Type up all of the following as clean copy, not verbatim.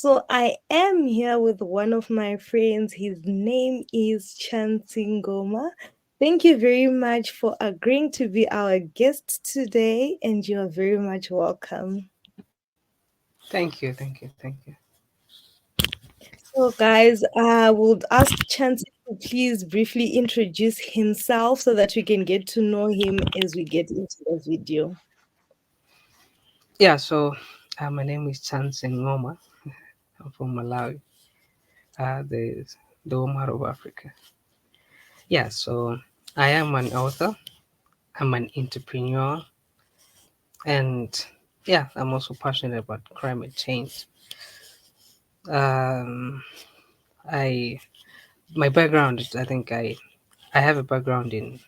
So I am here with one of my friends. His name is Chancy Ng'oma. Thank you very much for agreeing to be our guest today, and you are very much welcome. Thank you. So, guys, I would ask Chancy to please briefly introduce himself so that we can get to know him as we get into the video. Yeah, so my name is Chancy Ng'oma. I'm from Malawi, the Omar of Africa. Yeah, so I am an author, I'm an entrepreneur, and yeah, I'm also passionate about climate change. Um, I my background is I have a background in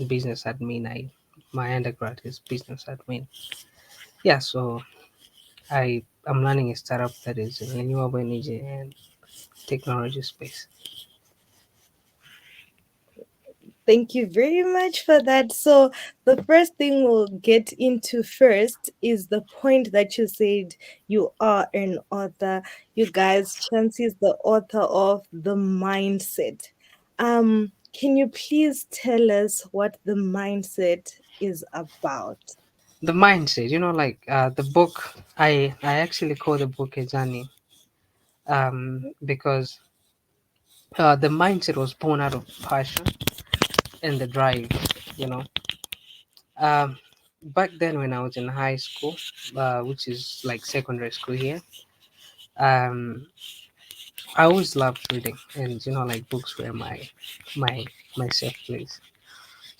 business admin. My undergrad is business admin. Yeah, so I'm running a startup that is in renewable energy and technology space. Thank you very much for that. So, the first thing we'll get into first is the point that you said you are an author. You guys, Chancey is the author of The Mindset. Can you please tell us what the mindset is about? The mindset, the book. I actually call the book a journey, because the mindset was born out of passion and the drive. You know, um, back then when I was in high school, which is like secondary school here, um, I always loved reading, and books were my safe place.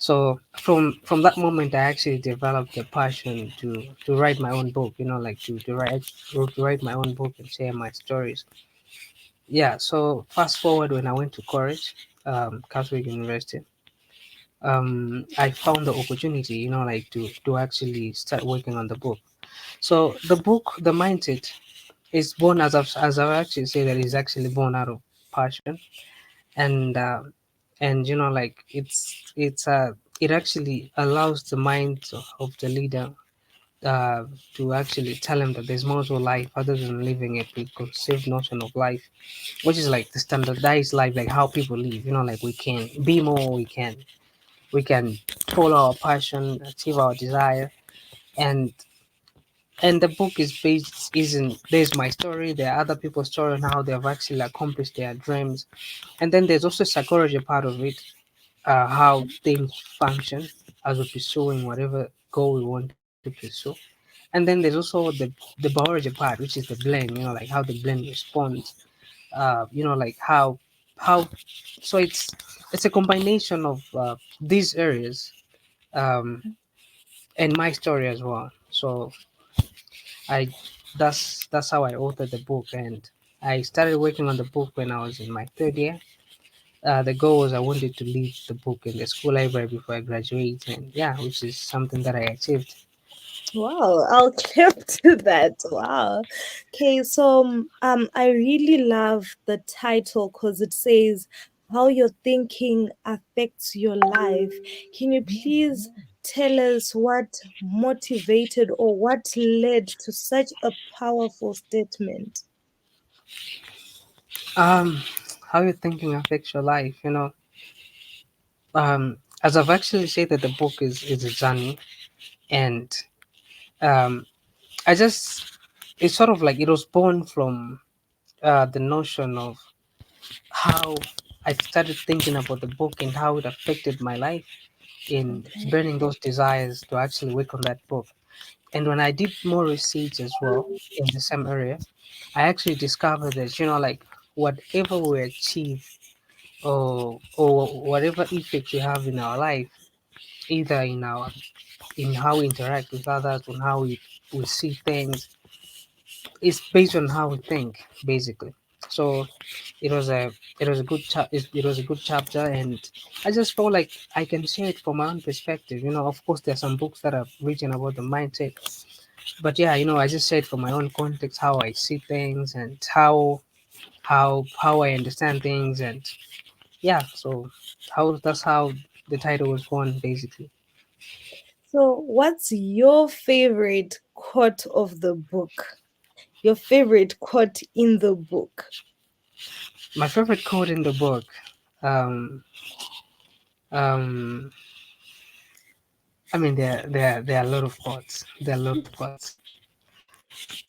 So from that moment, I actually developed a passion to write my own book. To write my own book and share my stories. Yeah. So fast forward when I went to college, Catholic University. I found the opportunity, to actually start working on the book. So the book, the mindset, is born as I've actually said that is actually born out of passion, and it actually allows the mind of the leader, uh, to actually tell him that there's more to life other than living a preconceived notion of life, which is like the standardized life, like how people live. Like we can be more, we can follow our passion, achieve our desire, and and the book is based isn't there's my story, there are other people's story on how they have actually accomplished their dreams, and then there's also psychology part of it, how things function as we're pursuing whatever goal we want to pursue. And then there's also the biology part, which is the brain, like how the brain responds, like how so it's a combination of these areas, um, and my story as well. So I that's how I authored the book, and I started working on the book when I was in my third year. The goal was I wanted to leave the book in the school library before I graduate, and yeah, which is something that I achieved. Wow, I'll clip to that. Wow. Okay, so I really love the title because it says how your thinking affects your life. Can you please tell us what motivated or what led to such a powerful statement? Um, how your thinking affects your life, as I've actually said that the book is a journey, and um, I just it's sort of like it was born from the notion of how I started thinking about the book and how it affected my life in Okay. burning those desires to actually work on that book. And when I did more research as well in the same area, I actually discovered that whatever we achieve, or whatever effect we have in our life, either in how we interact with others, on how we see things, is based on how we think, basically. So it was a it was a good chapter, and I just felt like I can share it from my own perspective. Of course, there are some books that are written about the mindset, but yeah, I just said from my own context how I see things and how I understand things, and yeah, so how that's how the title was born, basically. So, what's your favorite quote of the book? your favorite quote in the book. My favorite quote in the book. Um, um, I mean, there are a lot of quotes. There are a lot of quotes,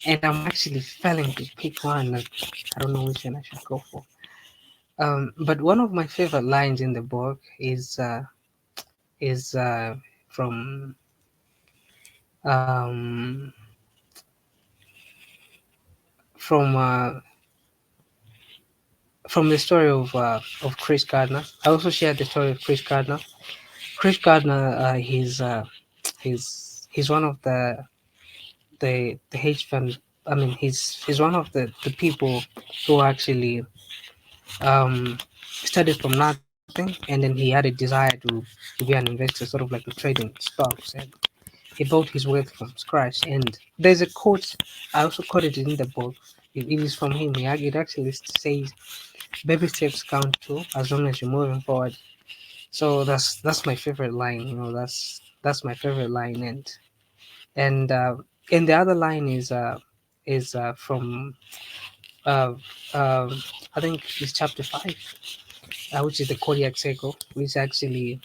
and I'm actually failing to pick one. Like, I don't know which one I should go for. But one of my favorite lines in the book is from um, from uh, from the story of Chris Gardner. I also shared the story of Chris Gardner. Chris Gardner, he's one of the hedge fund. I mean, he's one of the people who actually um, started from nothing, and then he had a desire to be an investor, sort of like to trade in stocks, and he built his wealth from scratch. And there's a quote, I also quoted it in the book. It is from him. It actually says, "Baby steps count too, as long as you're moving forward." So that's my favorite line. That's my favorite line, and and the other line is from uh, um I think it's chapter 5, which is the Kodiak cycle, which actually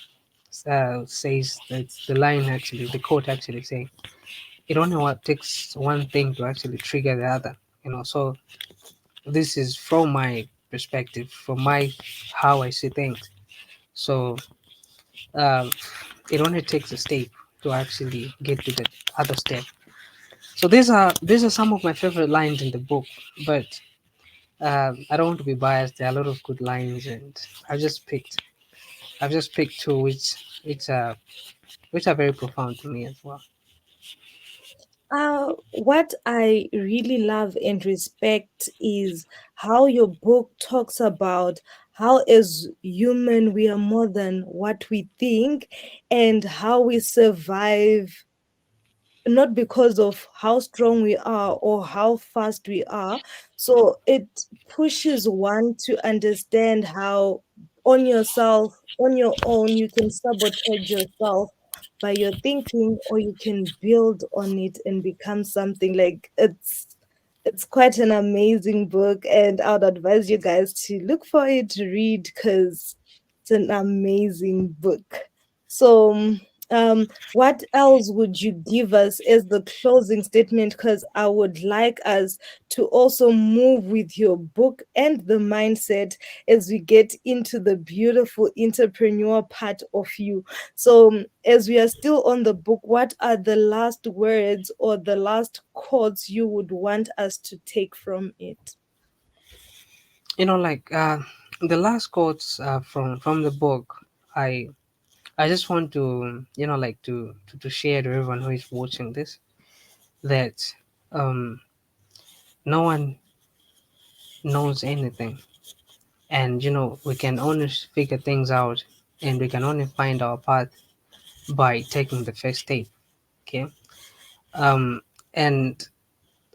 says that the line actually the quote actually say it only what takes one thing to actually trigger the other. So this is from my perspective, from my how I see things. So um, it only takes a step to actually get to the other step. So these are some of my favorite lines in the book, but I don't want to be biased. There are a lot of good lines, and I've just picked I've just picked two which are very profound to me as well. What I really love and respect is how your book talks about how, as human, we are more than what we think, and how we survive not because of how strong we are or how fast we are. So it pushes one to understand how on your own, you can sabotage yourself by your thinking, or you can build on it and become something. Like it's quite an amazing book, and I would advise you guys to look for it to read because it's an amazing book. So what else would you give us as the closing statement? Because I would like us to also move with your book and the mindset as we get into the beautiful entrepreneur part of you. So, as we are still on the book, what are the last words or the last quotes you would want us to take from it? Like the last quotes from the book, I I just want to like to share to everyone who is watching this that um, no one knows anything, and we can only figure things out, and we can only find our path by taking the first step. Okay. um and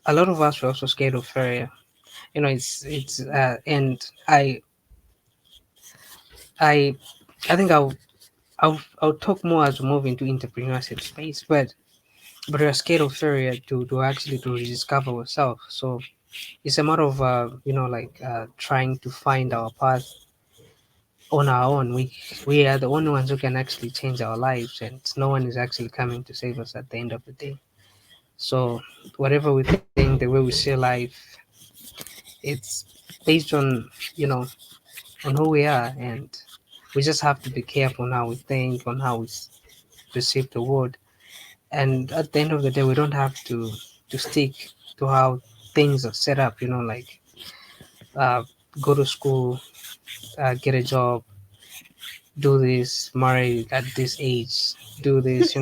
a lot of us were also scared of failure. It's and I I think I'll talk more as we move into entrepreneurship space, but we're scared of failure to actually to rediscover ourselves. So it's a matter of trying to find our path on our own. We are the only ones who can actually change our lives, and no one is actually coming to save us at the end of the day. So whatever we think, the way we see life, it's based on who we are, and we just have to be careful on how we think, on how we perceive the world. And at the end of the day, we don't have to stick to how things are set up. Like uh, go to school, get a job, do this, marry at this age, do this.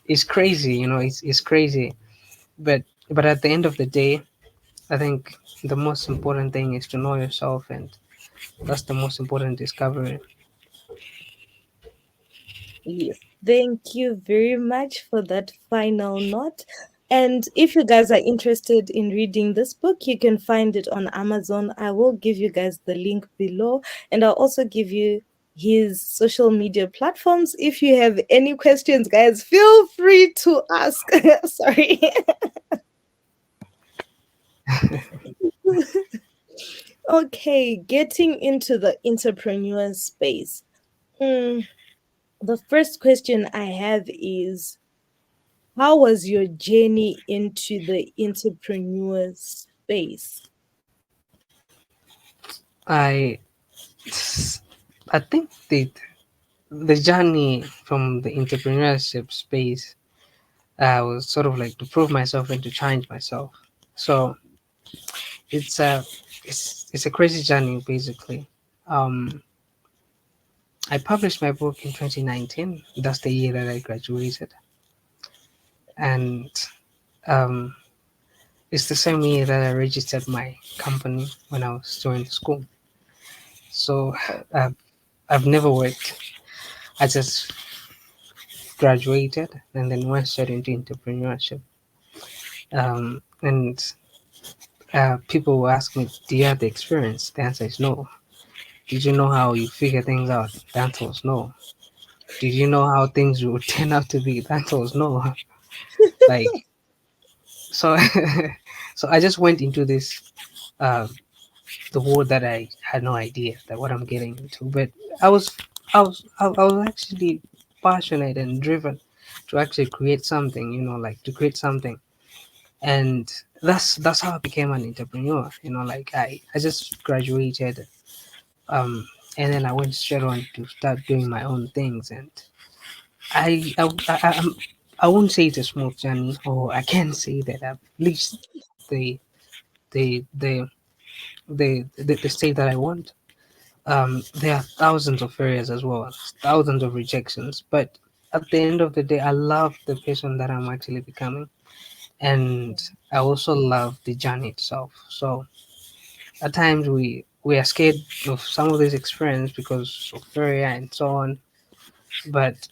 It's crazy. It's crazy. But at the end of the day, I think the most important thing is to know yourself, and that's the most important discovery. Yes, thank you very much for that final note. And if you guys are interested in reading this book, you can find it on Amazon. I will give you guys the link below, and I'll also give you his social media platforms. If you have any questions, guys, feel free to ask. Sorry. Okay, getting into the entrepreneur space. Hmm, the first question I have is, how was your journey into the entrepreneur space? I I think the journey from the entrepreneurship space was sort of like to prove myself and to challenge myself. So it's a it's a crazy journey basically. Um, I published my book in 2019. That's the year that I graduated, and um, it's the same year that I registered my company when I was doing school. So Oh, uh, I've never worked. I just graduated and then went straight into entrepreneurship. And people will ask me, "Do you have the experience?" The answer is no. Did you know how you figure things out? The answer was no. Did you know how things would turn out to be? The answer was no. Like so, so I just went into this uh, the world that I had no idea that what I'm getting into. But I was I was actually passionate and driven to actually create something. Like to create something, and that's how I became an entrepreneur. Like I just graduated, um, and then I went straight on to start doing my own things, and I'm, I won't say it's a smooth journey, or I can say that I've reached the the the the state that I want. There are thousands of failures as well, thousands of rejections, but at the end of the day, I love the person that I'm actually becoming, and I also love the journey itself. So at times we are scared of some of this experience because of failure and so on, but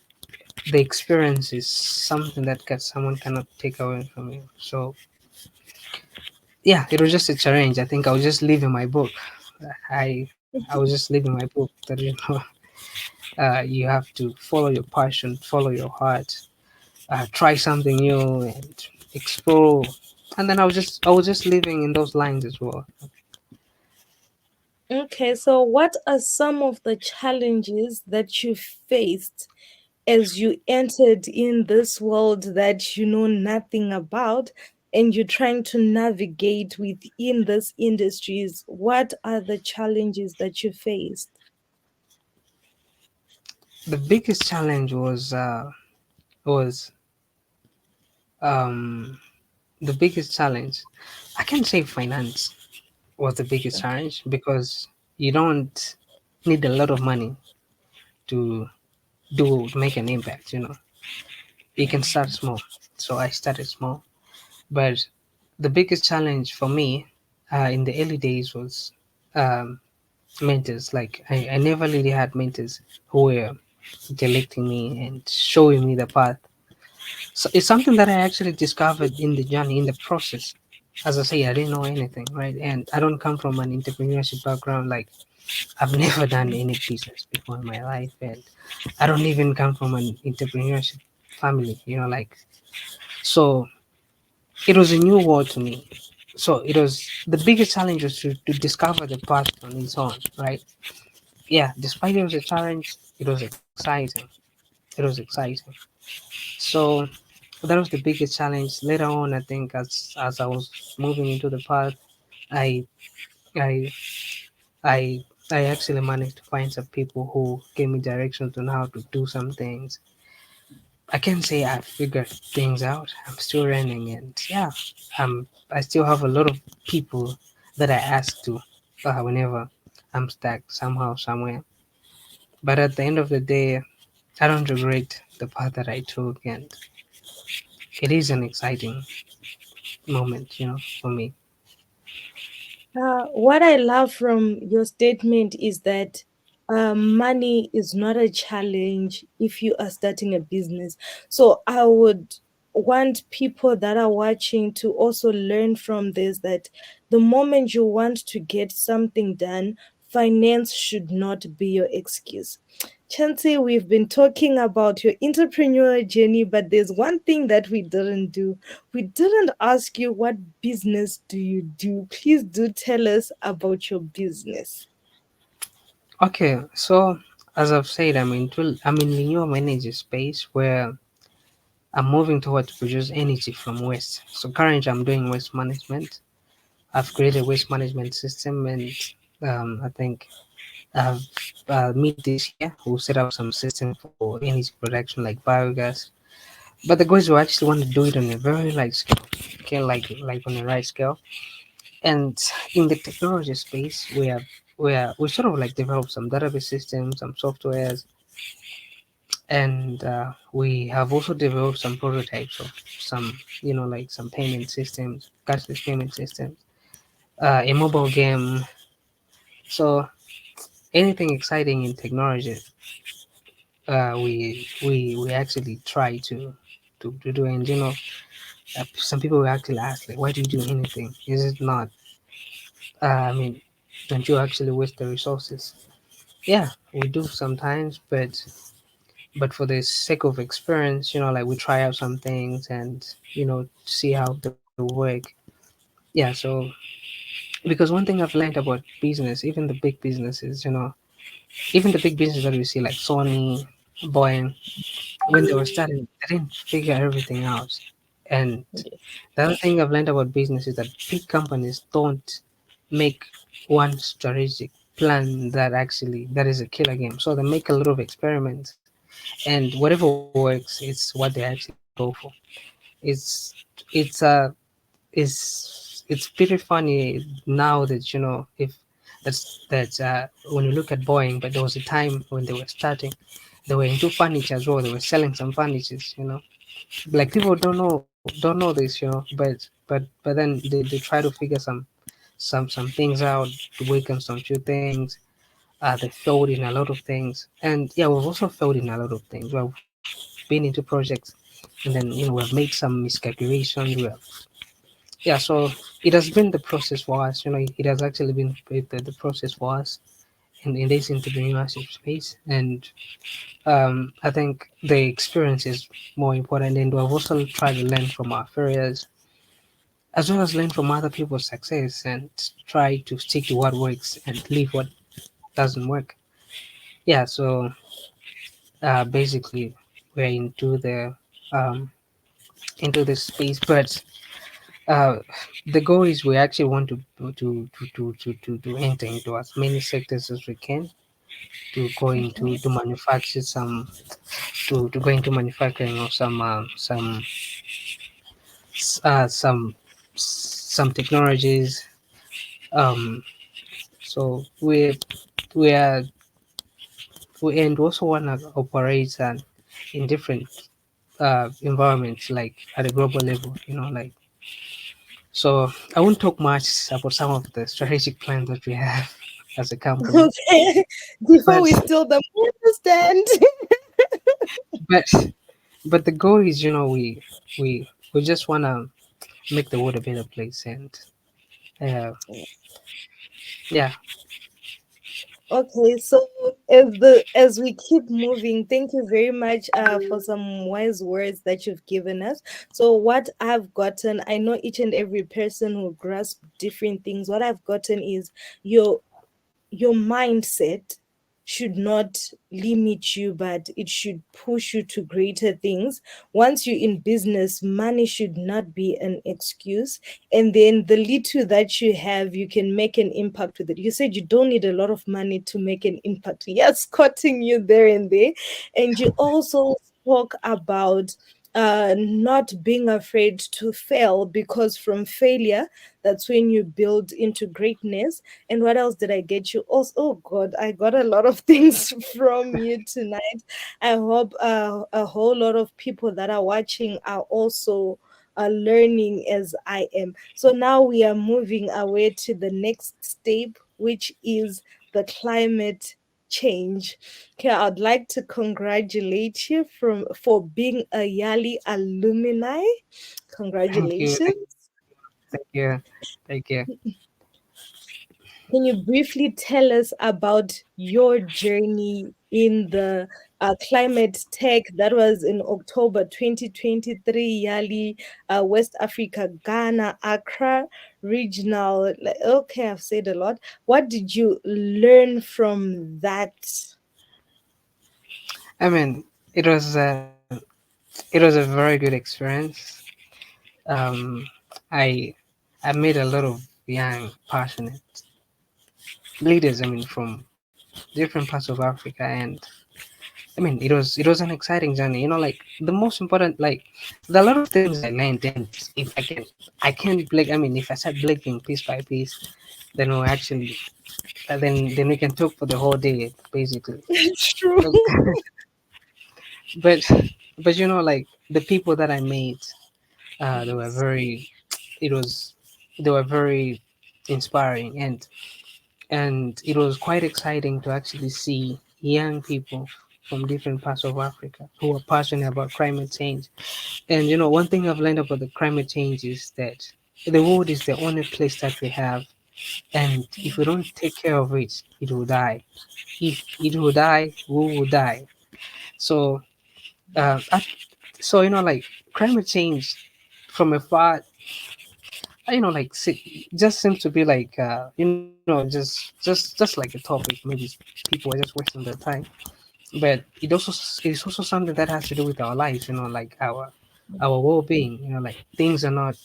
the experience is something that someone cannot take away from you. So yeah, it was just a challenge. I think I was just leaving my book. I was just leaving my book that you have to follow your passion, follow your heart, try something new, and explore. And then I was just living in those lines as well. okay, so what are some of the challenges that you faced as you entered in this world that you know nothing about and you're trying to navigate within this industries? What are the challenges that you faced? The biggest challenge was um the biggest challenge. I can say finance was the biggest challenge because you don't need a lot of money to make an impact. You can start small. So I started small, but the biggest challenge for me in the early days was um, mentors. Like I never really had mentors who were directing me and showing me the path. So it's something that I actually discovered in the journey, in the process. As I say, I didn't know anything, right? And I don't come from an entrepreneurship background. Like I've never done any business before in my life, and I don't even come from an entrepreneurship family. Like so it was a new world to me. So it was the biggest challenge was to discover the path on its own, right? Yeah, despite it was a challenge, it was exciting. It was exciting. So that was the biggest challenge. Later on, I think as I was moving into the path, I I I I actually managed to find some people who gave me directions on how to do some things. I can say I figured things out. I'm still learning, and yeah, I still have a lot of people that I ask to whenever I'm stuck somehow somewhere. But at the end of the day, I don't regret the path that I took, and it is an exciting moment, for me. What I love from your statement is that money is not a challenge if you are starting a business. So I would want people that are watching to also learn from this, that the moment you want to get something done, finance should not be your excuse. Chancey, we've been talking about your entrepreneurial journey, but there's one thing that we didn't do. We didn't ask you what business do you do. Please do tell us about your business. Okay, so as I've said, I'm in the renewable energy space where I'm moving towards produce energy from waste. So currently, I'm doing waste management. I've created a waste management system, and I think uh, mid this year we'll set up some system for energy production like biogas. But the goal is we actually want to do it on a very large scale, okay, like on a right scale. And in the technology space, we sort of like develop some database systems, some softwares, and we have also developed some prototypes of some, like some payment systems, cashless payment systems, a mobile game. So anything exciting in technology, we actually try to do. And some people will actually ask, like, why do you do anything? Is it not? I mean, don't you actually waste the resources? Yeah, we do sometimes, but for the sake of experience, like we try out some things and see how they work. Yeah, so because one thing I've learned about business, even the big businesses, even the big businesses that we see like Sony, Boeing, when they were starting, they didn't figure everything out. And the other thing I've learned about business is that big companies don't make one strategic plan that is a killer game. So they make a lot of experiments, and whatever works, it's what they actually go for. It's it's it's pretty funny now that if that's when you look at Boeing, but there was a time when they were starting, they were into furniture as well. They were selling some furnitures, like people don't know this, but then they try to figure some things out, to work on some few things. They failed in a lot of things, and yeah, we've also failed in a lot of things. We've been into projects, and then we've made some miscalculations. Yeah, so it has been the process for us. It has actually been the process for us in this entrepreneurship space, and I think the experience is more important, and we've also tried to learn from our failures as well as learn from other people's success and try to stick to what works and leave what doesn't work. Yeah, so basically we're um, into this space, but uh, the goal is we actually want to enter into as many sectors as we can, to go into to manufacture some to go into manufacturing of some technologies. Um, so we are we and also want to operate in different environments, like at a global level. So I won't talk much about some of the strategic plans that we have as a company, Okay. Before but we steal them, we understand. but but the goal is, we just want to make the world a better place, and uh, yeah. Okay, so as we keep moving, thank you very much for some wise words that you've given us. So what I've gotten, I know each and every person will grasp different things. What I've gotten is your your mindset should not limit you, but it should push you to greater things. Once you're in business, money should not be an excuse. And then the little that you have, you can make an impact with it. You said you don't need a lot of money to make an impact. Yes, cutting you there and there. And you also spoke about not being afraid to fail, because from failure, that's when you build into greatness. And what else did I get you? Also, oh God, I got a lot of things from you tonight. I hope a whole lot of people that are watching are also learning as I am. So now we are moving away to the next step, which is the climate change. Okay, I'd like to congratulate you for being a Yali alumni. Thank you, Congratulations. thank you, thank you. Can you briefly tell us about your journey in the climate tech that was in October 2023, Yali, West Africa, Ghana, Accra regional? Okay, I've said a lot. What did you learn from that? I mean, it was it was a very good experience. Um, I I met a lot of young, passionate leaders. I mean, from different parts of Africa, and I mean, it was an exciting journey. You know, like the most important, like there are a lot of things I learned, and if I can't blink. I mean, if I start blinking piece by piece, then we'll actually, then we can talk for the whole day, basically. It's true. But but but you know, like the people that I made, they were Yes. very. It was they were very inspiring, and it was quite exciting to actually see young people from different parts of Africa who are passionate about climate change. And you know, one thing I've learned about the climate change is that the world is the only place that we have, and if we don't take care of it, it will die. If it will die, we will die. So, I, so you know, like climate change from afar, like just seems to be like just like a topic. Maybe people are just wasting their time, but it's also something that has to do with our lives. Like our well-being. Like things are not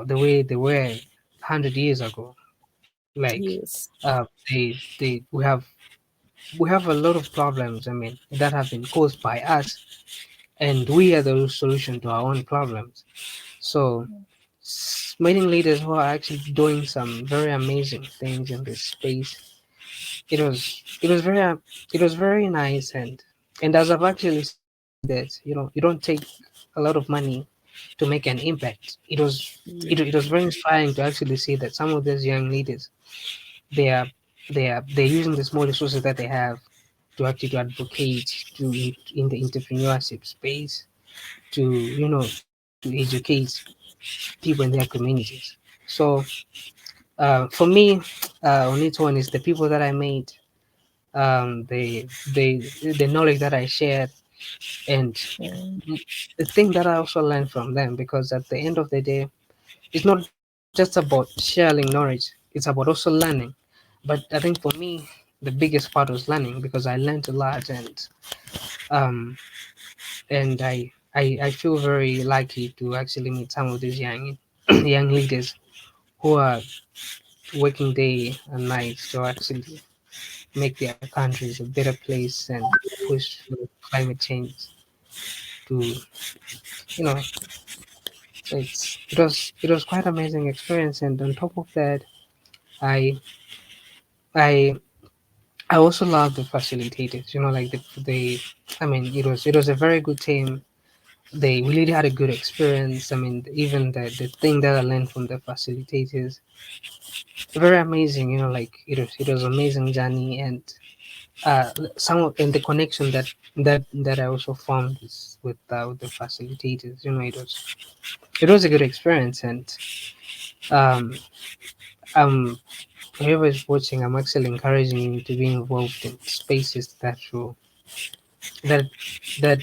the way they were 100 years ago. Like Yes. we have a lot of problems. I mean, that have been caused by us, and we are the solution to our own problems. So meeting leaders who are actually doing some very amazing things in this space, it was very it was very nice. And as I've actually said that you don't take a lot of money to make an impact. It was very inspiring to actually see that some of these young leaders, they are they're using the small resources that they have to actually to advocate in the entrepreneurship space, to to educate people in their communities. So for me, on each one is the people that I made, the the knowledge that I shared, and Mm, the thing that I also learned from them. Because at the end of the day, it's not just about sharing knowledge; it's about also learning. But I think for me, the biggest part was learning, because I learned a lot, um, and I feel very lucky to actually meet some of these young young leaders who are working day and night to actually make their countries a better place and push for climate change to you know it was quite amazing experience. And on top of that, I I I also love the facilitators. Like the I mean, it was a very good team. They really had a good experience. I mean, even the thing that I learned from the facilitators, very amazing. Like it was amazing journey. And some of and the connection that I also found with the facilitators. It was a good experience. And um um whoever is watching, I'm actually encouraging you to be involved in spaces that that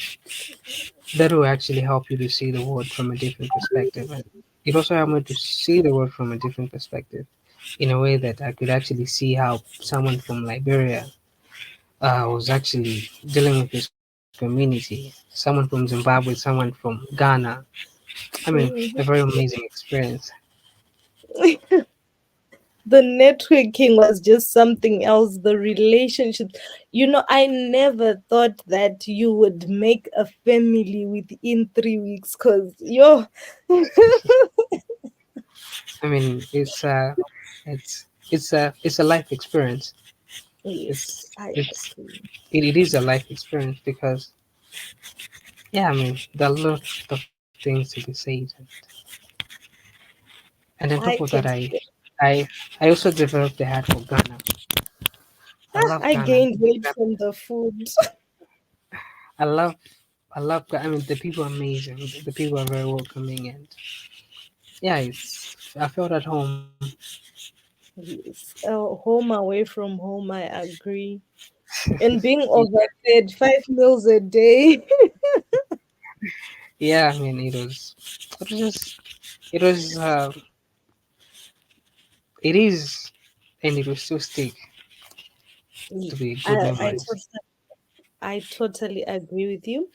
that will actually help you to see the world from a different perspective. And it also helped me to see the world from a different perspective, in a way that I could actually see how someone from Liberia was actually dealing with his community, someone from Zimbabwe, someone from Ghana. I mean, a mhm. very amazing experience. The networking was just something else. The relationships. I never thought that you would make a family within 3 weeks, because yo. I mean, it's a life experience. Yes, It's I it's agree. it is a life experience, because yeah, I mean, there are a lot of things to be said. And on top of I that, can I I also developed the heart for Ghana. I love I Ghana. gained weight from the food. I love I love. I mean, the people are amazing. The people are very welcoming, and yeah, it's. I felt at home. Yes. Home away from home, I agree. And being overfed 5 meals a day. Yeah, I mean, it was just, it was, it is, and it will still stick to Ye- be good I memories. totally I totally agree with you.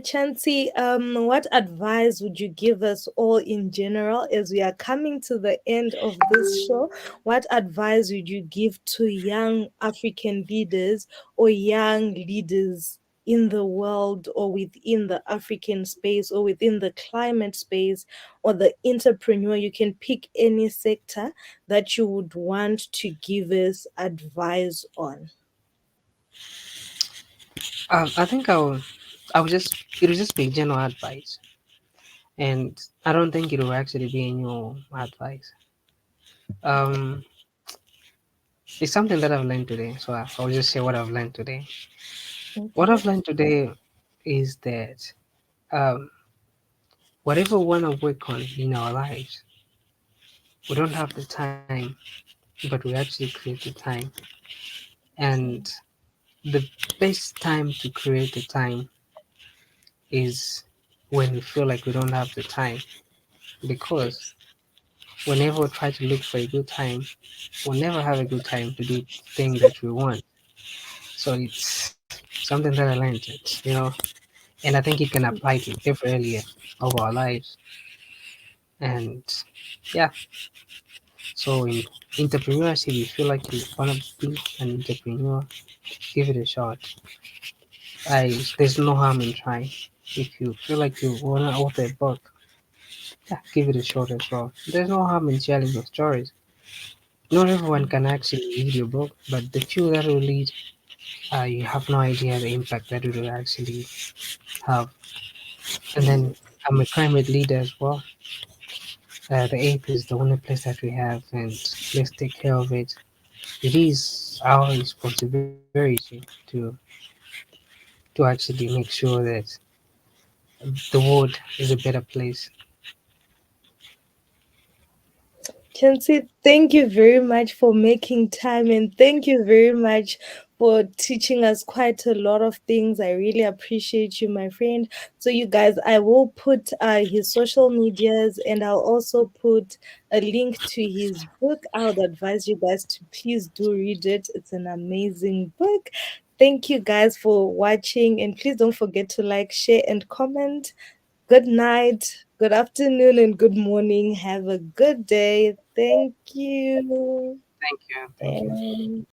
Chancey, what advice would you give us all in general as we are coming to the end of this show? What advice would you give to young African leaders or young leaders in the world or within the African space or within the climate space or the entrepreneur? You can pick any sector that you would want to give us advice on. I think it will just be general advice, and I don't think it will actually be any advice. Okay. Um, it's something that I've learned today, so I'll just say what I've learned today. What Okay. I've learned today is that um, whatever we want to work on in our lives, we don't have the time, but we actually create the time. And Okay. the best time to create the time is when we feel like we don't have the time, because Yes. whenever we try to look for a good time, we'll never have a good time to do things that we want. So it's something that I learned, and I think it can apply to every area of our lives. And yeah, so in entrepreneurship, if you feel like you want to be an entrepreneur, give it a shot. There's no harm in trying. If you feel like you want to author a book, yeah, give it a shot as well. There's no harm in sharing your stories. Not everyone can actually read your book, but the few that will read, you have no idea the impact that it will actually have. And then Yes. I'm a climate leader as well. The earth is the only place that we have, and let's take care of it. It is our responsibility to actually make sure that the world is a better place. Chancey, thank you very much for making time and thank you very much for teaching us quite a lot of things. I really appreciate you, my friend. So, you guys, I will put his social medias and I'll also put a link to his book. I would advise you guys to please do read it. It's an amazing book. Thank you guys for watching and please don't forget to like, share, and comment. Good night, good afternoon, and good morning. Have a good day. Thank you. Thank you. Thank you. And